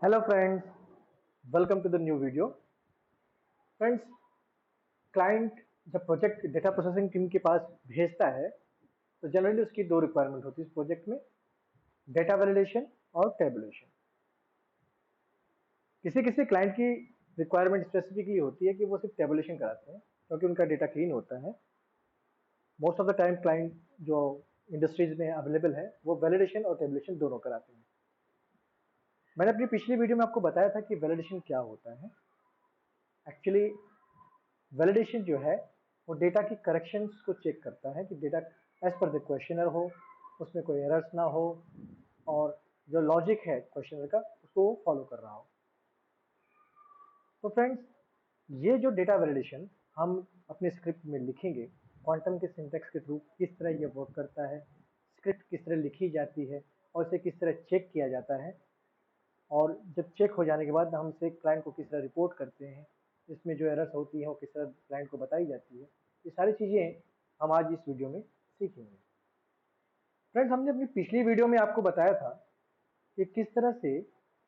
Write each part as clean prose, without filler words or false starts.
Hello friends, welcome to the new video. Friends, client जब project data processing team के पास भेजता है तो जनरली उसकी दो रिक्वायरमेंट होती है इस प्रोजेक्ट में, डेटा वैलिडेशन और टेबुलेशन। किसी किसी क्लाइंट की रिक्वायरमेंट स्पेसिफिकली होती है कि वो सिर्फ टेबुलेशन कराते हैं क्योंकि उनका डेटा क्लीन होता है। Most of the time client जो इंडस्ट्रीज में अवेलेबल है वो वैलिडेशन और टेबुलेशन दोनों कराते हैं। मैंने अपनी पिछली वीडियो में आपको बताया था कि वैलिडेशन क्या होता है। एक्चुअली वैलिडेशन जो है वो डेटा की करेक्शंस को चेक करता है कि data as per the questionnaire हो, उसमें कोई एरर्स ना हो और जो लॉजिक है क्वेश्चनर का उसको वो फॉलो कर रहा हो। तो फ्रेंड्स, ये जो डेटा वैलिडेशन हम अपने स्क्रिप्ट में लिखेंगे, क्वांटम के सिंटैक्स के थ्रू किस तरह ये वर्क करता है, स्क्रिप्ट किस तरह लिखी जाती है और इसे किस तरह चेक किया जाता है, और जब चेक हो जाने के बाद हम इसे क्लाइंट को किस तरह रिपोर्ट करते हैं, इसमें जो एरर्स होती हैं वो किस तरह क्लाइंट को बताई जाती है, ये सारी चीज़ें हम आज इस वीडियो में सीखेंगे। फ्रेंड्स, हमने अपनी पिछली वीडियो में आपको बताया था कि किस तरह से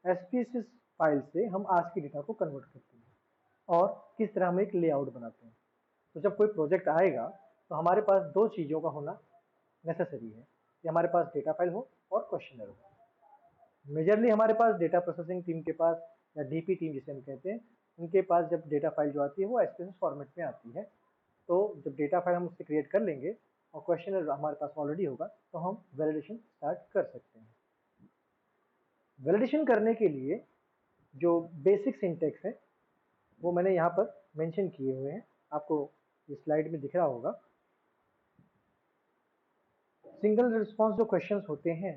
एसपीएसएस फाइल से हम आज की डेटा को कन्वर्ट करते हैं और किस तरह हम एक लेआउट बनाते हैं। तो जब कोई प्रोजेक्ट आएगा तो हमारे पास दो चीज़ों का होना नेसेसरी है कि हमारे पास डेटा फाइल हो और क्वेश्चनर हो। मेजरली हमारे पास डेटा प्रोसेसिंग टीम के पास या डीपी टीम जिसे हम कहते हैं, उनके पास जब डेटा फाइल जो आती है वो एसपीएस फॉर्मेट में आती है। तो जब डेटा फाइल हम उससे क्रिएट कर लेंगे और क्वेश्चनर हमारे पास ऑलरेडी होगा तो हम वैलिडेशन स्टार्ट कर सकते हैं। वैलिडेशन करने के लिए जो बेसिक सिंटेक्स है वो मैंने यहाँ पर मेंशन किए हुए हैं, आपको इस स्लाइड में दिख रहा होगा। सिंगल रिस्पॉन्स जो क्वेश्चंस होते हैं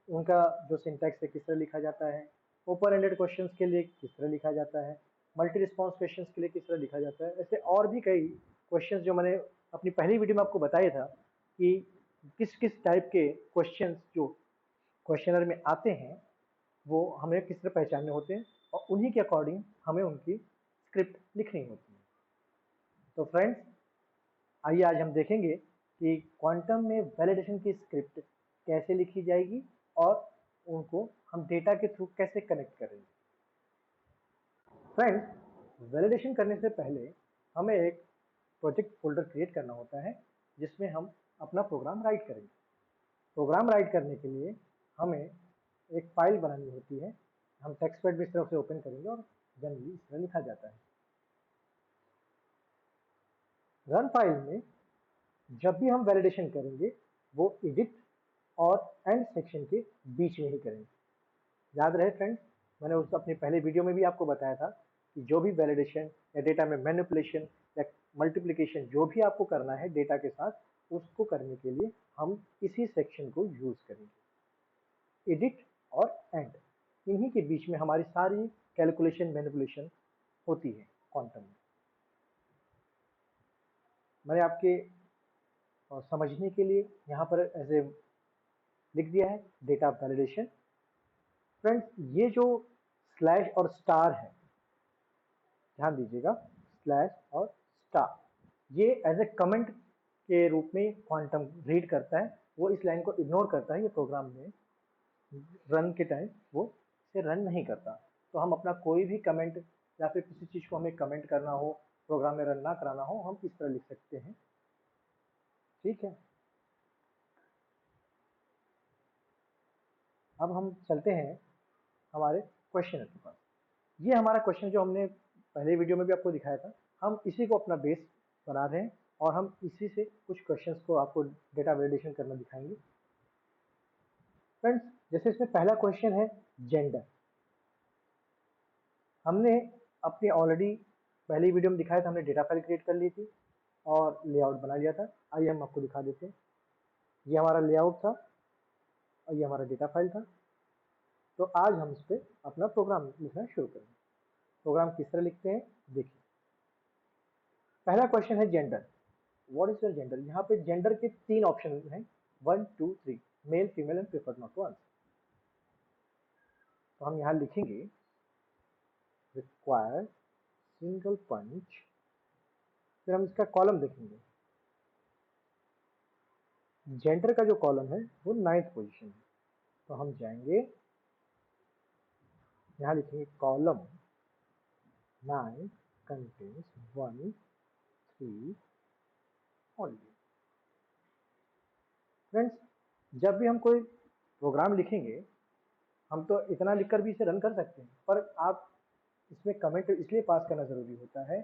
उनका जो सिंटैक्स है किस तरह लिखा जाता है, ओपन एंडेड क्वेश्चंस के लिए किस तरह लिखा जाता है, मल्टी रिस्पॉन्स क्वेश्चंस के लिए किस तरह लिखा जाता है, ऐसे और भी कई क्वेश्चंस जो मैंने अपनी पहली वीडियो में आपको बताया था कि किस किस टाइप के क्वेश्चंस जो क्वेश्चनर में आते हैं वो हमें किस तरह पहचानने होते हैं और उन्हीं के अकॉर्डिंग हमें उनकी स्क्रिप्ट लिखनी होती है। तो फ्रेंड्स, आइए आज हम देखेंगे कि क्वांटम में वैलिडेशन की स्क्रिप्ट कैसे लिखी जाएगी और उनको हम डेटा के थ्रू कैसे कनेक्ट करेंगे। फ्रेंड्स, वैलिडेशन करने से पहले हमें एक प्रोजेक्ट फोल्डर क्रिएट करना होता है जिसमें हम अपना प्रोग्राम राइट करेंगे। प्रोग्राम राइट करने के लिए हमें एक फाइल बनानी होती है। हम टेक्स्ट पैड में इस तरह से ओपन करेंगे और जनरली इस तरह लिखा जाता है। रन फाइल में जब भी हम वैलिडेशन करेंगे वो एडिट और एंड सेक्शन के बीच में ही करेंगे। याद रहे फ्रेंड्स, मैंने उस अपने पहले वीडियो में भी आपको बताया था कि जो भी वैलिडेशन या डेटा में मैनिपुलेशन या मल्टीप्लिकेशन जो भी आपको करना है डेटा के साथ, उसको करने के लिए हम इसी सेक्शन को यूज करेंगे। एडिट और एंड, इन्हीं के बीच में हमारी सारी कैलकुलेशन मैनिपुलेशन होती है क्वांटम में। मैंने आपके समझने के लिए यहाँ पर ऐसे लिख दिया है डेटा वैलिडेशन। फ्रेंड्स, ये जो स्लैश और स्टार है, ध्यान दीजिएगा, स्लैश और स्टार ये एज ए कमेंट के रूप में क्वांटम रीड करता है। वो इस लाइन को इग्नोर करता है, ये प्रोग्राम में रन के टाइम वो इसे रन नहीं करता। तो हम अपना कोई भी कमेंट या फिर किसी चीज़ को हमें कमेंट करना हो, प्रोग्राम में रन ना कराना हो, हम इस तरह लिख सकते हैं। ठीक है, अब हम चलते हैं हमारे क्वेश्चन के पास। ये हमारा क्वेश्चन जो हमने पहले वीडियो में भी आपको दिखाया था, हम इसी को अपना बेस बना रहे हैं और हम इसी से कुछ क्वेश्चंस को आपको डेटा वैलिडेशन करना दिखाएंगे। फ्रेंड्स, जैसे इसमें पहला क्वेश्चन है जेंडर। हमने अपनी ऑलरेडी पहली वीडियो में दिखाया था, हमने डेटा फाइल क्रिएट कर ली थी और लेआउट बना लिया था। आइए हम आपको दिखा देते हैं। ये हमारा लेआउट था और ये हमारा डेटा फाइल था। तो आज हम इस पर अपना प्रोग्राम लिखना शुरू करेंगे। प्रोग्राम किस तरह लिखते हैं देखिए। पहला क्वेश्चन है gender, what is your gender. यहाँ पे जेंडर के तीन ऑप्शन हैं, 1 2 3, male female and preferred not to answer. तो हम यहाँ लिखेंगे रिक्वायर सिंगल पंच, फिर हम इसका कॉलम देखेंगे। जेंडर का जो कॉलम है वो 9th पोजीशन है। तो हम जाएंगे यहाँ लिखेंगे कॉलम 9 कंटेन्स 1 3 ओनली। फ्रेंड्स, जब भी हम कोई प्रोग्राम लिखेंगे, हम तो इतना लिखकर भी इसे रन कर सकते हैं, पर आप इसमें कमेंट इसलिए पास करना ज़रूरी होता है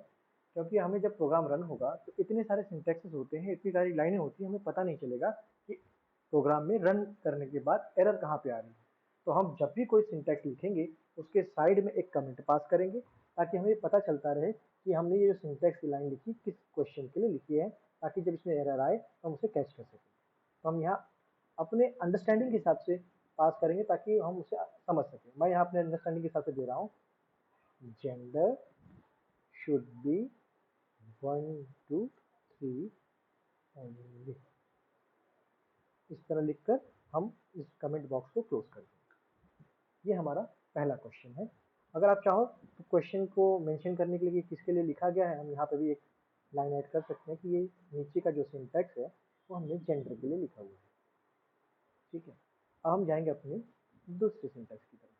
क्योंकि हमें जब प्रोग्राम रन होगा तो इतने सारे सिंटैक्सेस होते हैं, इतनी सारी लाइनें होती हैं, हमें पता नहीं चलेगा कि प्रोग्राम में रन करने के बाद एरर कहाँ पे आ रही है। तो हम जब भी कोई सिंटैक्स लिखेंगे उसके साइड में एक कमेंट पास करेंगे ताकि हमें पता चलता रहे कि हमने ये जो सिंटैक्स की लाइन लिखी किस क्वेश्चन के लिए लिखी है, ताकि जब इसमें एरर आए तो हम उसे कैच कर सकें। तो हम यहाँ अपने अंडरस्टैंडिंग के हिसाब से पास करेंगे ताकि हम उसे समझ सकें। मैं यहाँ अपने अंडरस्टैंडिंग के हिसाब से दे रहा हूँ, जेंडर शुड बी 1 2 3 ओनली। इस तरह लिखकर हम इस कमेंट बॉक्स को क्लोज कर देंगे। ये हमारा पहला क्वेश्चन है। अगर आप चाहो तो क्वेश्चन को मेंशन करने के लिए किसके लिए लिखा गया है, हम यहाँ पे भी एक लाइन ऐड कर सकते हैं कि ये नीचे का जो सिंटैक्स है वो हमने जेंडर के लिए लिखा हुआ है। ठीक है, अब हम जाएंगे अपने दूसरे सिंटैक्स की तरफ।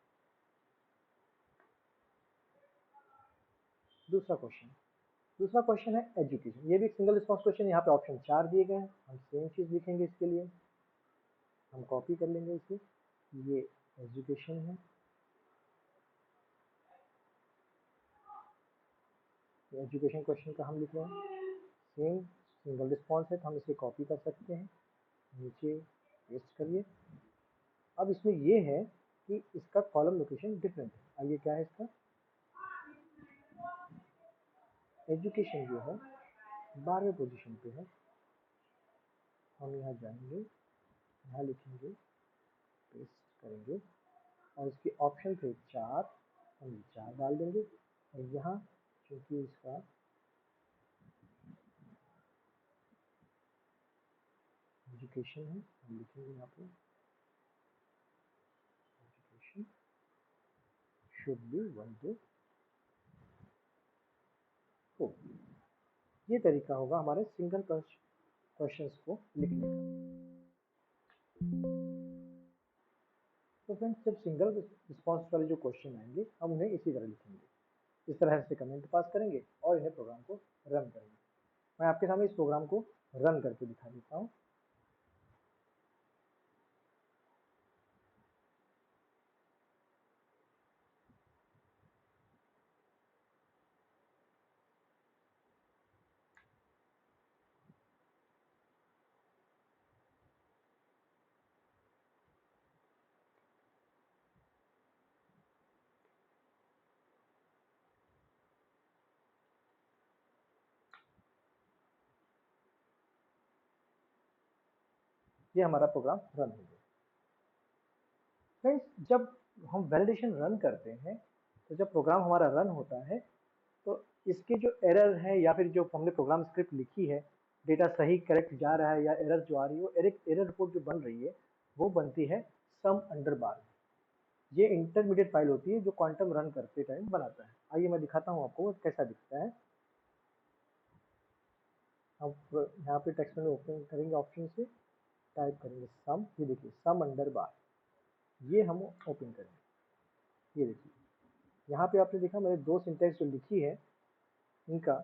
दूसरा क्वेश्चन है एजुकेशन। ये भी एक सिंगल रिस्पॉन्स क्वेश्चन। यहाँ पे ऑप्शन 4 दिए गए हैं, हम सेम चीज लिखेंगे। इसके लिए हम कॉपी कर लेंगे इसे, ये एजुकेशन है, एजुकेशन क्वेश्चन का हम लिख रहे हैं। सेम सिंगल रिस्पॉन्स है तो हम इसे कॉपी कर सकते हैं, नीचे पेस्ट करिए। अब इसमें ये है कि इसका कॉलम लोकेशन डिफरेंट है। आइए, क्या है इसका, एजुकेशन जो है 12वें पोजीशन पे है। हम यहाँ जाएंगे, यहाँ लिखेंगे, पेस्ट करेंगे और इसके ऑप्शन थे 4, हम 4 डाल देंगे। और यहाँ क्योंकि इसका एजुकेशन है, हम लिखेंगे यहाँ पे एजुकेशन शुड बी 1 2 4। ये तरीका होगा हमारे सिंगल क्वेश्चंस को लिखने का। तो फ्रेंड्स, जब सिंगल रिस्पॉन्स वाले जो क्वेश्चन आएंगे हम उन्हें इसी तरह लिखेंगे, इस तरह से कमेंट पास करेंगे और इन्हें प्रोग्राम को रन करेंगे। मैं आपके सामने इस प्रोग्राम को रन करके दिखा देता हूँ। ये हमारा प्रोग्राम रन हो गया। फ्रेंड्स, जब हम वैलिडेशन रन करते हैं तो जब प्रोग्राम हमारा रन होता है तो इसके जो एरर है या फिर जो हमने प्रोग्राम स्क्रिप्ट लिखी है, डेटा सही करेक्ट जा रहा है या एरर जो आ रही है, वो एरर रिपोर्ट जो बन रही है वो बनती है सम अंडर बार। ये इंटरमीडिएट फाइल होती है जो क्वांटम रन करते टाइम बनाता है। आइए मैं दिखाता हूँ आपको वो कैसा दिखता है। अब यहाँ पे टेक्स्ट में ओपन करेंगे, ऑप्शन से टाइप करेंगे सम। ये देखिए सम अंडर बार, ये हम ओपन करेंगे। ये देखिए यहाँ पे आपने देखा मैंने 2 सिंटेक्स जो लिखी है इनका,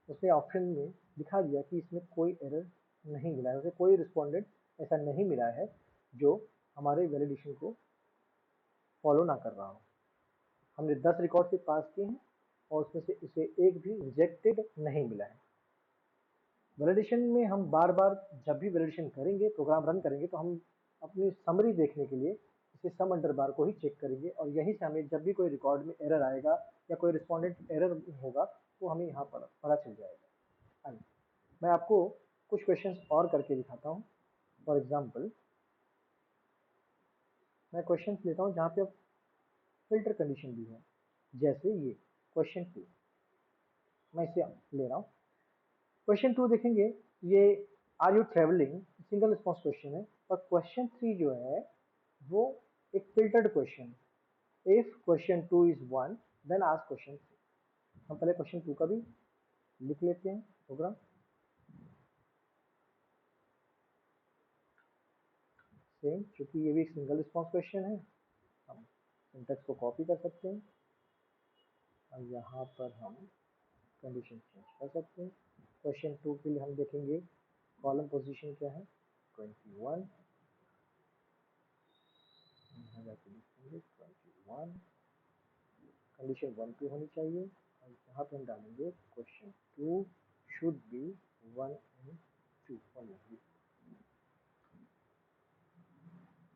उसने ऑप्शन में दिखा दिया कि इसमें कोई एरर नहीं मिला है, उसे कोई रिस्पॉन्डेंट ऐसा नहीं मिला है जो हमारे वैलिडेशन को फॉलो ना कर रहा हो। हमने 10 रिकॉर्ड से पास किए हैं और उसमें से इसे एक भी रिजेक्टेड नहीं मिला है। वैलिडेशन में हम बार बार जब भी वैलिडेशन करेंगे, प्रोग्राम रन करेंगे, तो हम अपनी समरी देखने के लिए इसे सम अंडर बार को ही चेक करेंगे और यहीं से हमें जब भी कोई रिकॉर्ड में एरर आएगा या कोई रिस्पॉन्डेंट एरर होगा तो हमें यहाँ पर पता चल जाएगा। आइए मैं आपको कुछ क्वेश्चंस और करके दिखाता हूँ। फॉर एग्जाम्पल मैं क्वेश्चन लेता हूँ जहाँ पे फिल्टर कंडीशन भी है, जैसे ये क्वेश्चन 2। मैं इसे ले रहा हूँ। क्वेश्चन 2 देखेंगे, ये are you travelling, single response question है। और क्वेश्चन 3 जो है वो एक filtered question. If question 2 is 1 then ask question 3। हम पहले क्वेश्चन 2 का भी लिख लेते हैं प्रोग्राम। सेम, क्योंकि ये भी एक सिंगल रिस्पॉन्स क्वेश्चन है, हम सिंटैक्स को कॉपी कर सकते हैं और यहाँ पर हम कंडीशन चेंज कर सकते हैं। क्वेश्चन 2 के लिए हम देखेंगे कॉलम पोजीशन क्या है, 21, यहाँ जाके लिखेंगे 21, कंडीशन 1 पे होनी चाहिए और यहाँ पे हम डालेंगे question 2 should be 1 and 2 only.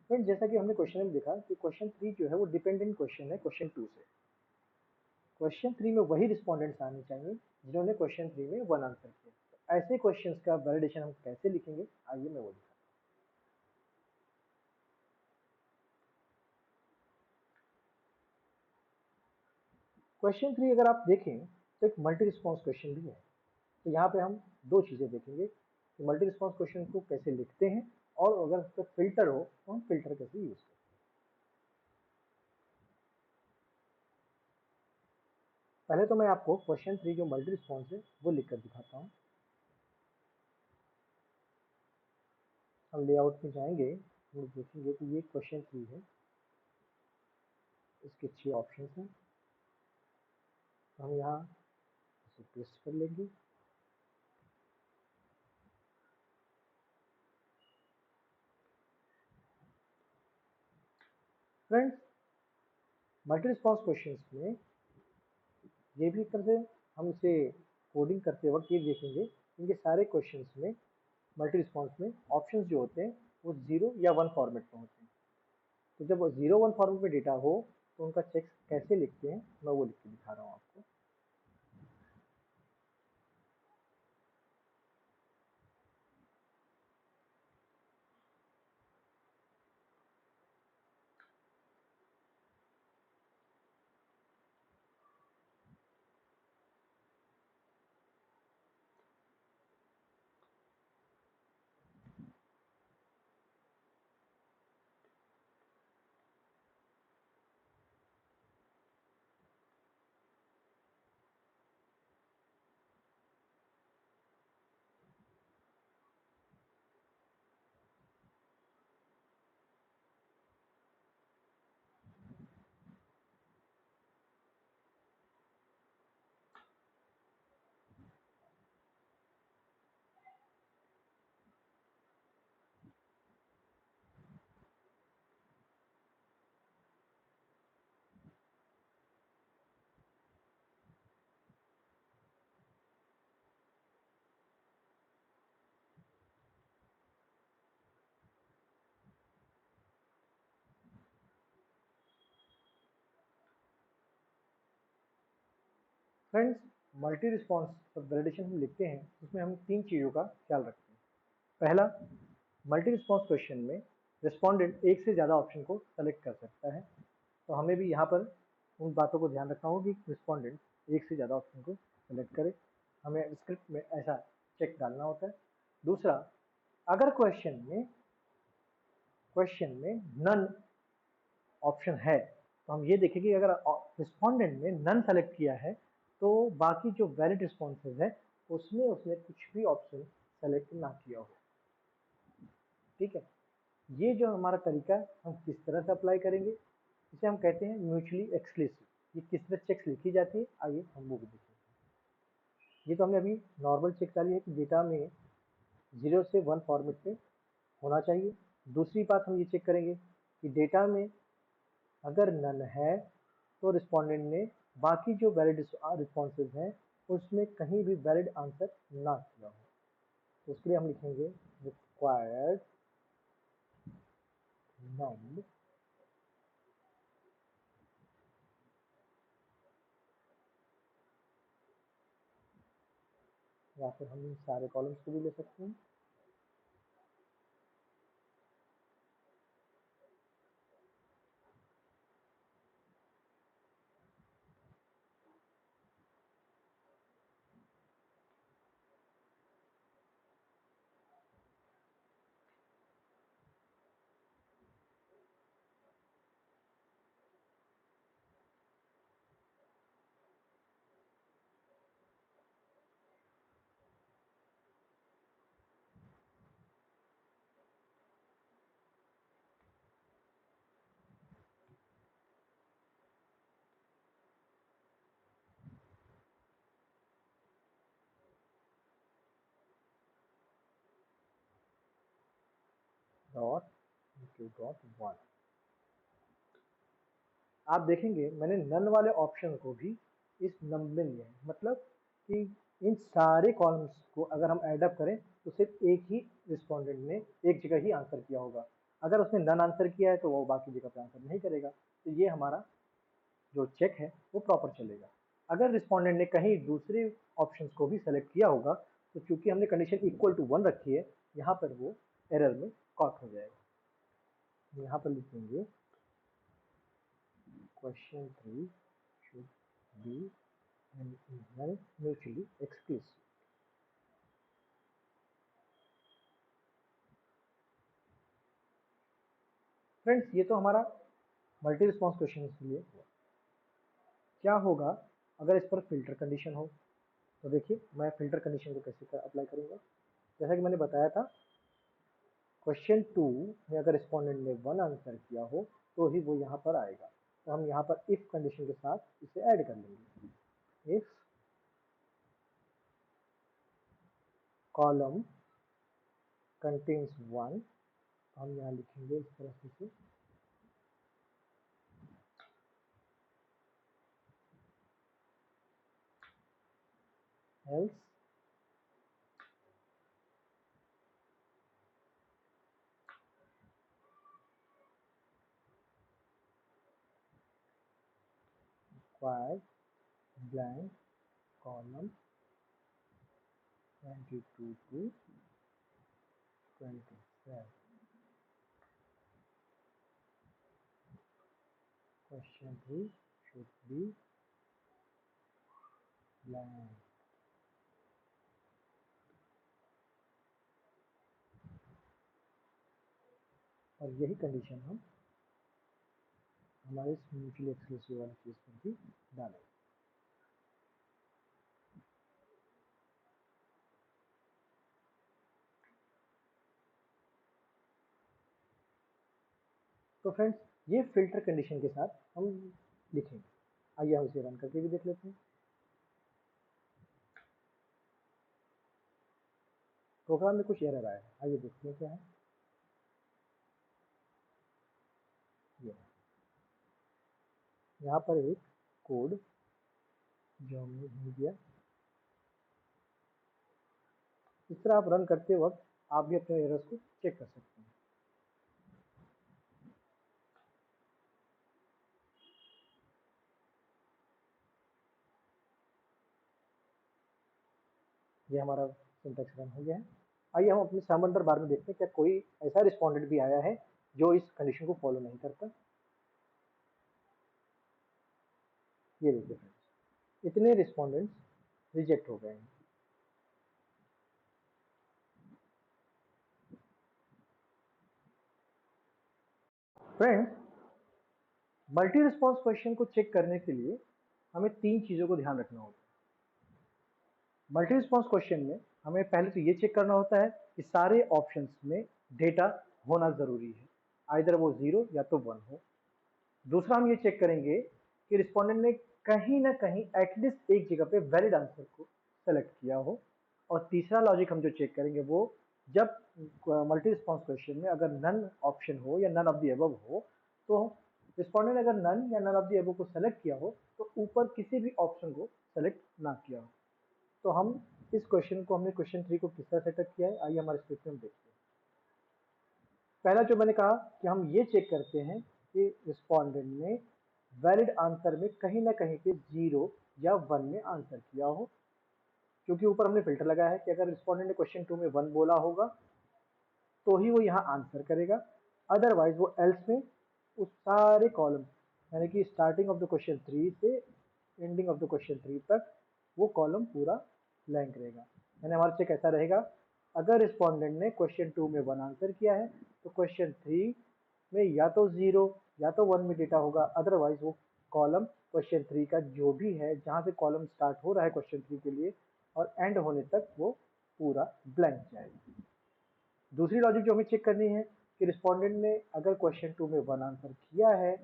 Friend जैसा कि हमने क्वेश्चन में देखा कि क्वेश्चन 3 जो है वो डिपेंडेंट क्वेश्चन है क्वेश्चन 2 से। क्वेश्चन 3 में वही रिस्पोंडेंट्स आने चाहिए जिन्होंने क्वेश्चन 3 में 1 आंसर किया। तो ऐसे क्वेश्चंस का वैलिडेशन हम कैसे लिखेंगे, आइए मैं वो दिखाता हूँ। क्वेश्चन 3 अगर आप देखें तो एक मल्टी रिस्पॉन्स क्वेश्चन भी है। तो यहाँ पे हम दो चीजें देखेंगे कि मल्टी रिस्पॉन्स क्वेश्चन को कैसे लिखते हैं और अगर उस पर फिल्टर हो तो हम फिल्टर कैसे यूज करते हैं। पहले तो मैं आपको क्वेश्चन 3 जो मल्टी रिस्पॉन्स है वो लिखकर दिखाता हूँ। हम लेआउट में जाएंगे, हम देखेंगे कि ये क्वेश्चन 3 है, इसके 6 ऑप्शन हैं। तो हम यहाँ इसे पेस्ट कर लेंगे। फ्रेंड्स मल्टी रिस्पॉन्स क्वेश्चंस में ये भी एक तरह से हम इसे कोडिंग करते वक्त ये देखेंगे, इनके सारे क्वेश्चंस में मल्टी रिस्पॉन्स में ऑप्शंस जो होते हैं वो 0 या 1 फॉर्मेट में होते हैं। तो जब 0-1 फॉर्मेट में डेटा हो तो उनका चेक कैसे लिखते हैं मैं वो लिख के दिखा रहा हूँ आपको। फ्रेंड्स मल्टी रिस्पॉन्स जब वैलिडेशन हम लिखते हैं उसमें हम 3 चीज़ों का ख्याल रखते हैं। पहला, मल्टी रिस्पॉन्स क्वेश्चन में रिस्पोंडेंट एक से ज़्यादा ऑप्शन को सेलेक्ट कर सकता है। तो हमें भी यहाँ पर उन बातों को ध्यान रखना होगा कि रिस्पोंडेंट एक से ज़्यादा ऑप्शन को सेलेक्ट करे, हमें स्क्रिप्ट में ऐसा चेक डालना होता है। दूसरा, अगर क्वेश्चन में नन ऑप्शन है तो हम ये देखें कि अगर रिस्पोंडेंट ने नन सेलेक्ट किया है तो बाकी जो वैलिड रिस्पॉन्सेज है उसमें उसने कुछ भी ऑप्शन सेलेक्ट ना किया हो। ठीक है, ये जो हमारा तरीका हम किस तरह से अप्लाई करेंगे, इसे हम कहते हैं म्यूचुअली एक्सक्लूसिव। ये किस तरह चेक्स लिखी जाती है आइए हम वो भी देखें। ये तो हमने अभी नॉर्मल चेक डाली है कि डेटा में 0 से 1 फॉर्मेट में होना चाहिए। दूसरी बात हम ये चेक करेंगे कि डेटा में अगर नन है तो रिस्पोंडेंट ने बाकी जो वैलिड रिस्पॉन्सेज हैं उसमें कहीं भी वैलिड आंसर ना किया हो। तो उसके लिए हम लिखेंगे रिक्वायर्ड नन या फिर हम इन सारे कॉलम्स को भी ले सकते हैं। Dot q dot 1। आप देखेंगे मैंने नन वाले ऑप्शन को भी इस नम में लिया है, मतलब कि इन सारे कॉलम्स को अगर हम ऐडअप करें तो सिर्फ एक ही रिस्पोंडेंट ने एक जगह ही आंसर किया होगा। अगर उसने नन आंसर किया है तो वो बाकी जगह पे आंसर नहीं करेगा, तो ये हमारा जो चेक है वो प्रॉपर चलेगा। अगर रिस्पोंडेंट ने कहीं दूसरे ऑप्शंस को भी सेलेक्ट किया होगा तो चूंकि हमने कंडीशन इक्वल टू 1 रखी है, यहाँ पर वो एरर में कॉट हो जाएगा। यहाँ पर लिखेंगे question 3 should be and is not mutually exclusive। Friends, ये तो हमारा मल्टी रिस्पॉन्स क्वेश्चन के लिए हुआ। क्या होगा अगर इस पर फिल्टर कंडीशन हो? तो देखिए मैं फिल्टर कंडीशन को कैसे अप्लाई करूंगा। जैसा कि मैंने बताया था, क्वेश्चन 2 में अगर रिस्पोंडेंट ने 1 आंसर किया हो तो ही वो यहाँ पर आएगा। तो हम यहाँ पर इफ कंडीशन के साथ इसे ऐड कर लेंगे। इफ कॉलम कंटेन्स 1, हम यहाँ लिखेंगे इस तरह से else required blank column 22 to 27। Question 3 should be blank। और यही कंडीशन हम हमारे म्यूचुअली एक्सक्लूसिव वाले केस पर भी डालेंगे। तो फ्रेंड्स, ये फिल्टर कंडीशन के साथ हम लिखेंगे। आइए हम इसे रन करके भी देख लेते हैं। प्रोग्राम में कुछ एरर आया है, आइए देखते हैं क्या है। ये यहाँ पर एक कोड जो हमने भूल दिया। इस तरह आप रन करते वक्त आप भी अपने एरर्स को चेक कर सकते हैं। ये हमारा सिंटैक्स रन हो गया है। आइए हम अपने समंदर बार में देखते हैं क्या कोई ऐसा रिस्पोंडेंट भी आया है जो इस कंडीशन को फॉलो नहीं करता। ये देखिए फ्रेंड्स, इतने रिस्पोंडेंट्स रिजेक्ट हो गए हैं। फ्रेंड्स, मल्टी रिस्पॉन्स क्वेश्चन को चेक करने के लिए हमें 3 चीजों को ध्यान रखना होता है। मल्टी रिस्पॉन्स क्वेश्चन में हमें पहले तो ये चेक करना होता है कि सारे ऑप्शंस में डेटा होना जरूरी है, आइदर वो 0 या तो 1 हो। दूसरा हम ये चेक करेंगे कि रिस्पोंडेंट ने कहीं ना कहीं एटलीस्ट एक जगह पे वैलिड आंसर को सेलेक्ट किया हो। और तीसरा लॉजिक हम जो चेक करेंगे वो जब मल्टी रिस्पॉन्स क्वेश्चन में अगर नन ऑप्शन हो या नन ऑफ द अबव हो, तो रिस्पोंडेंट अगर नन या नन ऑफ द अबव को सेलेक्ट किया हो तो ऊपर किसी भी ऑप्शन को सेलेक्ट ना किया हो। तो हम इस क्वेश्चन को हमने क्वेश्चन 3 को किस तरह सेटअप किया है, आइए हमारे स्क्रिप्ट में देखते हैं। पहला जो मैंने कहा कि हम ये चेक करते हैं कि रिस्पोंडेंट ने वैलिड आंसर में कहीं ना कहीं पे 0 या 1 में आंसर किया हो। क्योंकि ऊपर हमने फिल्टर लगाया है कि अगर रिस्पोंडेंट ने क्वेश्चन 2 में 1 बोला होगा तो ही वो यहाँ आंसर करेगा, अदरवाइज वो एल्स में उस सारे कॉलम यानी कि स्टार्टिंग ऑफ द क्वेश्चन 3 से एंडिंग ऑफ द क्वेश्चन 3 तक वो कॉलम पूरा ब्लैंक रहेगा। यानी हमारा चेक ऐसा रहेगा, अगर रिस्पोंडेंट ने क्वेश्चन 2 में 1 आंसर किया है तो क्वेश्चन 3 में या तो 0 या तो 1 में डेटा होगा, अदरवाइज वो कॉलम क्वेश्चन 3 का जो भी है जहां से कॉलम स्टार्ट हो रहा है क्वेश्चन 3 के लिए और एंड होने तक वो पूरा ब्लैंक जाएगा। दूसरी लॉजिक जो हमें चेक करनी है कि रिस्पोंडेंट ने अगर क्वेश्चन 2 में 1 आंसर किया है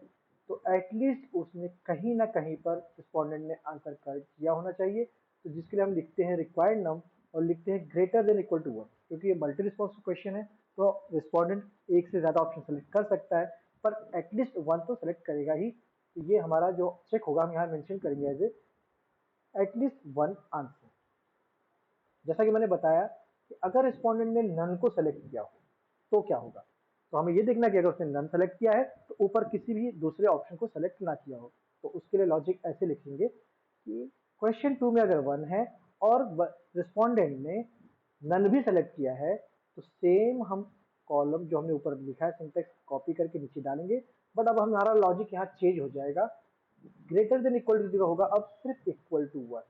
तो एटलीस्ट उसने कहीं ना कहीं पर रिस्पोंडेंट ने आंसर किया होना चाहिए। तो जिसके लिए हम लिखते हैं रिक्वायर्ड नम और लिखते हैं ग्रेटर देन इक्वल टू 1, क्योंकि ये मल्टी रिस्पॉन्स क्वेश्चन है तो रिस्पोंडेंट एक से ज़्यादा ऑप्शन सेलेक्ट कर सकता है, पर एटलीस्ट वन तो सेलेक्ट करेगा ही। तो ये हमारा जो चेक होगा हम यहाँ मेंशन करेंगे एज एटलीस्ट वन आंसर। जैसा कि मैंने बताया कि अगर रिस्पोंडेंट ने नन को सेलेक्ट किया हो तो क्या होगा, तो हमें ये देखना कि अगर उसने नन सेलेक्ट किया है तो ऊपर किसी भी दूसरे ऑप्शन को सेलेक्ट ना किया हो। तो उसके लिए लॉजिक ऐसे लिखेंगे कि क्वेश्चन 2 में अगर 1 है और रिस्पोंडेंट ने नन भी सेलेक्ट किया है तो सेम हम कॉलम जो हमने ऊपर लिखा है सिंटेक्स कॉपी करके नीचे डालेंगे। बट अब हमारा लॉजिक यहाँ चेंज हो जाएगा, ग्रेटर देन इक्वल टू 0 होगा अब सिर्फ इक्वल टू 1,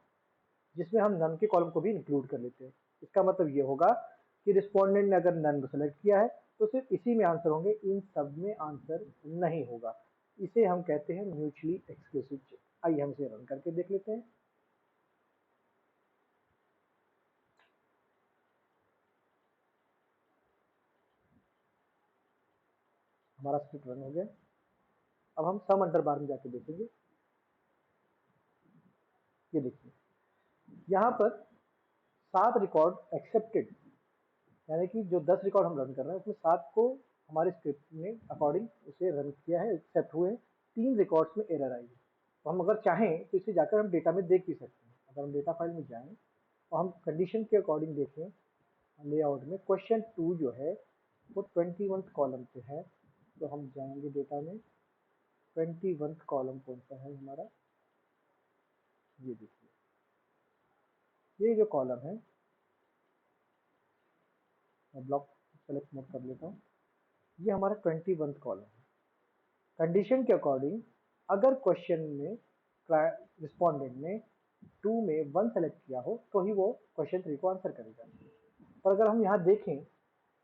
जिसमें हम नन के कॉलम को भी इंक्लूड कर लेते हैं। इसका मतलब ये होगा कि रिस्पोंडेंट ने अगर नन को सेलेक्ट किया है तो सिर्फ इसी में आंसर होंगे, इन सब में आंसर नहीं होगा। इसे हम कहते हैं म्यूचुअली एक्सक्लूसिव चेक। आइए हम इसे रन करके देख लेते हैं। हमारा स्क्रिप्ट रन हो गया। अब हम सम अंडर बार में जाके देखेंगे। ये देखिए यहाँ पर 7 रिकॉर्ड एक्सेप्टेड, यानी कि जो 10 रिकॉर्ड हम रन कर रहे हैं उसमें 7 को हमारे स्क्रिप्ट ने अकॉर्डिंग उसे रन किया है, एक्सेप्ट हुए। 3 रिकॉर्ड्स में एरर आई है। तो हम अगर चाहें तो इसे जाकर हम डेटा में देख भी सकते हैं। अगर हम डेटा फाइल में जाएं तो हम कंडीशन के अकॉर्डिंग देखें लेआउट में क्वेश्चन 2 जो है वो 21 कॉलम पे है। तो हम जाएंगे डेटा में, 21 कॉलम कौन सा है हमारा, ये देखिए ये जो कॉलम है, मैं ब्लॉक सेलेक्ट मोड कर लेता हूँ, ये हमारा 21 कॉलम है। कंडीशन के अकॉर्डिंग अगर क्वेश्चन में रिस्पोंडेंट ने 2 में 1 सेलेक्ट किया हो तो ही वो क्वेश्चन 3 को आंसर करेगा। पर अगर हम यहाँ देखें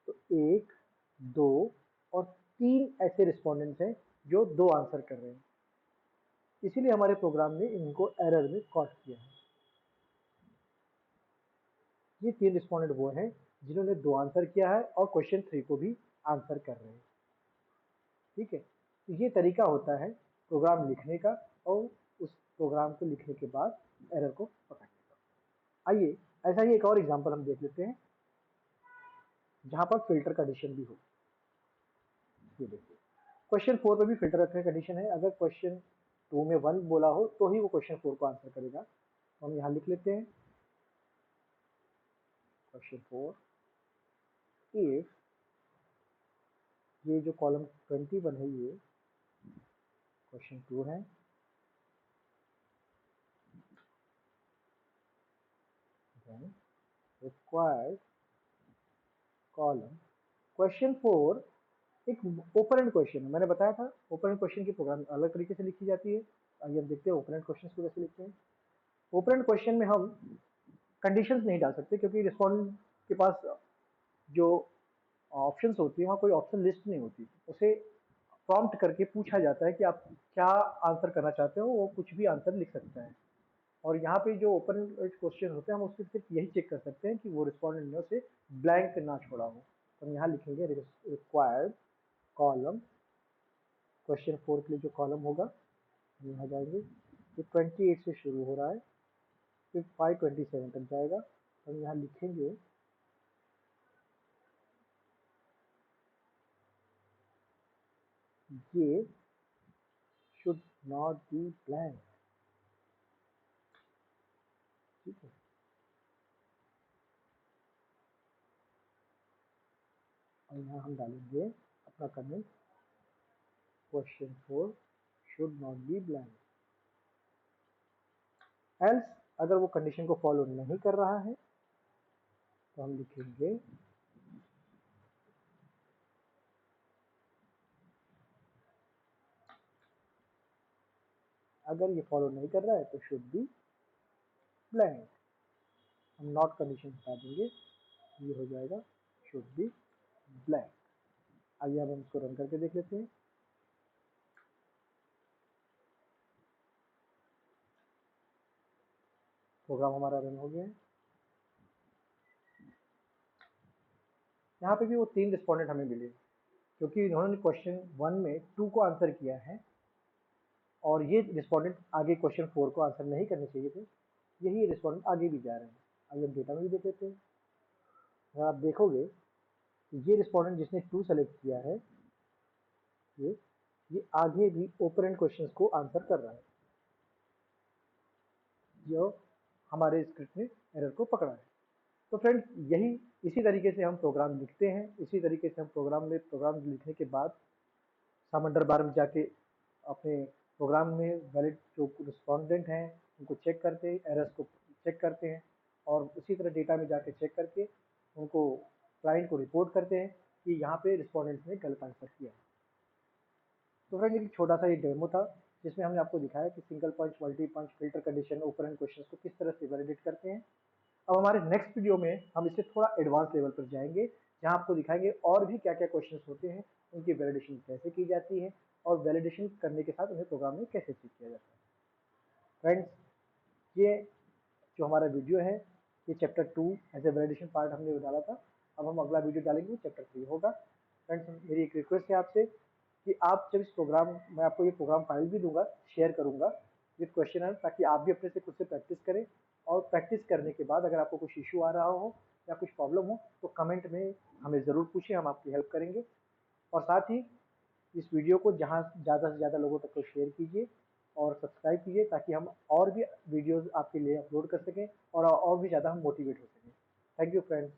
तो 1, 2 और 3 ऐसे रिस्पोंडेंट्स हैं जो 2 आंसर कर रहे हैं, इसीलिए हमारे प्रोग्राम ने इनको एरर में कॉट किया है। ये 3 रिस्पोंडेंट वो हैं जिन्होंने 2 आंसर किया है और क्वेश्चन 3 को भी आंसर कर रहे हैं। ठीक है, तो ये तरीका होता है प्रोग्राम लिखने का और उस प्रोग्राम को लिखने के बाद एरर को पकड़ने का। आइए ऐसा ही एक और एग्जांपल हम देख लेते हैं जहां पर फिल्टर कंडीशन भी हो। ये देखिए क्वेश्चन 4 पे भी फिल्टर रखने कंडीशन है, अगर क्वेश्चन 2 में 1 बोला हो तो ही वो क्वेश्चन 4 को आंसर करेगा। तो हम यहाँ लिख लेते हैं क्वेश्चन 4 इफ, ये जो कॉलम 21 है ये क्वेश्चन 2 है, then required कॉलम क्वेश्चन 4 एक ओपन एंड क्वेश्चन है। मैंने बताया था ओपन एंड क्वेश्चन की प्रोग्राम अलग तरीके से लिखी जाती है। आइए हम देखते हैं ओपन एंड क्वेश्चन को कैसे लिखते हैं। ओपन एंड क्वेश्चन में हम कंडीशंस नहीं डाल सकते क्योंकि रिस्पॉन्डेंट के पास जो ऑप्शंस होती है वहाँ कोई ऑप्शन लिस्ट नहीं होती, उसे प्रॉम्प्ट करके पूछा जाता है कि आप क्या आंसर करना चाहते हो, वो कुछ भी आंसर लिख सकता है। और यहाँ पे जो ओपन क्वेश्चन होते हैं हम उससे सिर्फ यही चेक कर सकते हैं कि वो रिस्पॉन्डेंट ने उसे ब्लैंक ना छोड़ा हो। तो हम यहाँ लिखेंगे रिक्वायर्ड कॉलम क्वेश्चन 4 के लिए जो कॉलम होगा हम यहाँ जाएंगे, ये 28 से शुरू हो रहा है फिर 527 तक जाएगा। हम यहाँ लिखेंगे ये शुड नॉट बी ब्लैंक। ठीक है, और यहाँ हम डालेंगे अपना comment question 4 should not be blank. Else अगर वो कंडीशन को फॉलो नहीं कर रहा है तो हम लिखेंगे अगर ये फॉलो नहीं कर रहा है तो शुड बी ब्लैंक। हम नॉट कंडीशन हटा देंगे, ये हो जाएगा शुड बी ब्लैंक। आइए अब हम इसको रन करके देख लेते हैं। प्रोग्राम हमारा रन हो गया है। यहाँ पे भी वो 3 रिस्पोंडेंट हमें मिले क्योंकि इन्होंने क्वेश्चन 1 में 2 को आंसर किया है और ये रिस्पोंडेंट आगे क्वेश्चन 4 को आंसर नहीं करने चाहिए थे, यही रिस्पोंडेंट आगे भी जा रहे हैं। आइए हम डेटा में भी देख लेते हैं। अगर आप देखोगे ये रिस्पोंडेंट जिसने 2 सेलेक्ट किया है, ये ये आगे भी ओपरेंट क्वेश्चंस को आंसर कर रहा है, जो हमारे स्क्रिप्ट ने एरर को पकड़ा है। तो फ्रेंड्स, यही इसी तरीके से हम प्रोग्राम लिखते हैं। इसी तरीके से हम प्रोग्राम लिखने के बाद समंदर बार में जाके अपने प्रोग्राम में वैलिड जो रिस्पोंडेंट हैं उनको चेक करते हैं, एरर्स को चेक करते हैं, और उसी तरह डेटा में जाके चेक करके उनको क्लाइंट को रिपोर्ट करते हैं कि यहाँ पे रिस्पोंडेंट्स ने गलत आंसर किया है। तो फ्रेंड, एक छोटा सा ये डेमो था जिसमें हमने आपको दिखाया कि सिंगल पंच, मल्टी पंच, फिल्टर कंडीशन, ओपरेंट क्वेश्चन को किस तरह से वैलिडेट करते हैं। अब हमारे नेक्स्ट वीडियो में हम इससे थोड़ा एडवांस लेवल पर जाएंगे, जहां आपको दिखाएंगे और भी क्या क्या क्वेश्चंस होते हैं, उनकी वैलिडेशन कैसे की जाती है, और वैलिडेशन करने के साथ उन्हें प्रोग्राम में कैसे चेक किया जाता है। फ्रेंड्स, ये जो हमारा वीडियो है, ये chapter 2 as a validation part हमने डाला था। अब हम अगला वीडियो डालेंगे, चैप्टर 3 होगा। फ्रेंड्स, मेरी एक रिक्वेस्ट है आपसे कि आप जब इस प्रोग्राम, मैं आपको ये प्रोग्राम फाइल भी दूंगा, शेयर करूंगा विद क्वेश्चन, ताकि आप भी अपने से खुद से प्रैक्टिस करें, और प्रैक्टिस करने के बाद अगर आपको कुछ इशू आ रहा हो या कुछ प्रॉब्लम हो तो कमेंट में हमें ज़रूर पूछिए, हम आपकी हेल्प करेंगे। और साथ ही इस वीडियो को जहाँ ज़्यादा से ज़्यादा लोगों तक को शेयर कीजिए और सब्सक्राइब कीजिए, ताकि हम और भी वीडियोस आपके लिए अपलोड कर सकें और भी ज़्यादा हम मोटिवेट हो सकें। Thank you friends.